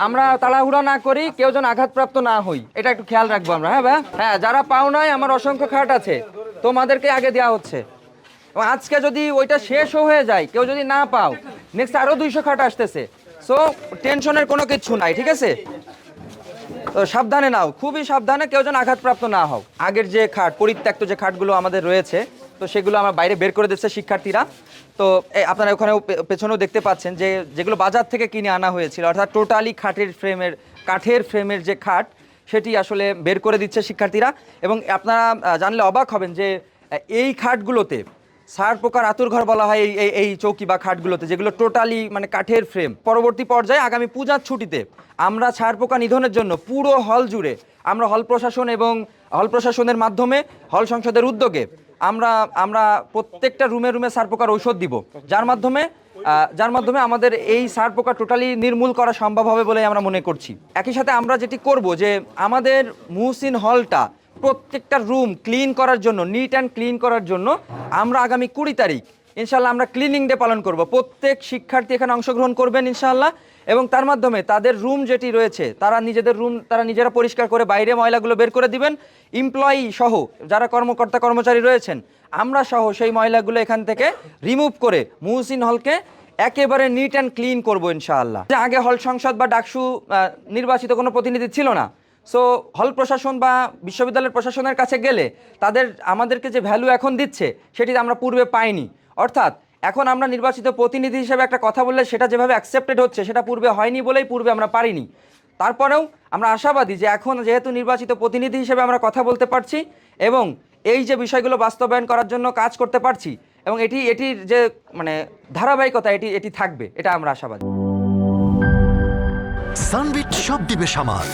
আমরা তাড়াহুড়া না করি, কেউ যেন আঘাতপ্রাপ্ত না হই, এটা একটু খেয়াল রাখবো আমরা। হ্যাঁ ভাই, হ্যাঁ, যারা পাও নাই, আমার অসংখ্য খাট আছে, তোমাদেরকে আগে দেওয়া হচ্ছে। এবং আজকে যদি ওইটা শেষও হয়ে যায়, কেউ যদি না পাও, নেক্সট আরো 200 খাট আসতেছে। সো টেনশনের কোনো কিছু নাই, ঠিক আছে? তো সাবধানে নাও, খুবই সাবধানে, কেউ যেন আঘাতপ্রাপ্ত না হও। আগের যে খাট, পরিত্যক্ত যে খাটগুলো আমাদের রয়েছে, তো সেগুলো আমার বাইরে বের করে দিচ্ছে শিক্ষার্থীরা। তো আপনারা ওখানেও পেছনেও দেখতে পাচ্ছেন যে যেগুলো বাজার থেকে কিনে আনা হয়েছিল, অর্থাৎ টোটালি কাঠের ফ্রেমের যে খাট, সেটি আসলে বের করে দিচ্ছে শিক্ষার্থীরা। এবং আপনারা জানলে অবাক হবেন যে এই খাটগুলোতে সার পোকার আতুর ঘর বলা হয় এই চৌকি বা খাটগুলোতে, যেগুলো টোটালি মানে কাঠের ফ্রেম। পরবর্তী পর্যায়ে আগামী পূজার ছুটিতে আমরা ছার পোকা নিধনের জন্য পুরো হল জুড়ে আমরা হল প্রশাসন এবং হল প্রশাসনের মাধ্যমে হল সংসদের উদ্যোগে আমরা প্রত্যেকটা রুমে রুমে সার পোকার ঔষধ দিব, যার মাধ্যমে আমাদের এই সার পোকা টোটালি নির্মূল করা সম্ভব হবে বলে আমরা মনে করছি। একই সাথে আমরা যেটি করব যে আমাদের মুহসিন হলটা প্রত্যেকটা রুম ক্লিন করার জন্য, নিট অ্যান্ড ক্লিন করার জন্য আমরা আগামী 20 তারিখ ইনশাল্লাহ আমরা ক্লিনিং ডে পালন করব। প্রত্যেক শিক্ষার্থী এখানে অংশগ্রহণ করবেন ইনশাল্লাহ, এবং তার মাধ্যমে তাদের রুম যেটি রয়েছে তারা নিজেদের রুম তারা নিজেরা পরিষ্কার করে বাইরে ময়লাগুলো বের করে দিবেন। এমপ্লয়ি সহ যারা কর্মচারী রয়েছেন, আমরা সহ সেই ময়লাগুলো এখান থেকে রিমুভ করে মুহসিন হলকে একেবারে নিট অ্যান্ড ক্লিন করবো ইনশাআল্লাহ। আগে হল সংসদ বা ডাকসু নির্বাচিত কোনো প্রতিনিধি ছিল না। সো হল প্রশাসন বা বিশ্ববিদ্যালয়ের প্রশাসনের কাছে গেলে আমাদেরকে যে ভ্যালু এখন দিচ্ছে, সেটি আমরা পূর্বে পাইনি। অর্থাৎ এখন আমরা নির্বাচিত প্রতিনিধি হিসেবে একটা কথা বললে সেটা যেভাবে অ্যাকসেপ্টেড হচ্ছে, সেটা পূর্বে হয়নি বলেই পূর্বে আমরা পারিনি। তারপরেও আমরা আশাবাদী যে এখন যেহেতু নির্বাচিত প্রতিনিধি হিসেবে আমরা কথা বলতে পারছি এবং এই যে বিষয়গুলো বাস্তবায়ন করার জন্য কাজ করতে পারছি, এবং এটির যে মানে ধারাবাহিকতা এটি থাকবে, এটা আমরা আশাবাদী। সানবিট সব দিবে সামাল।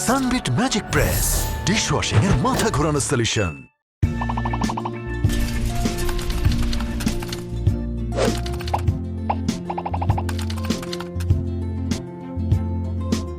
সানবিট ম্যাজিক প্রেস ডিশওয়াশিং এর মাথা ঘোরানো সলিউশন।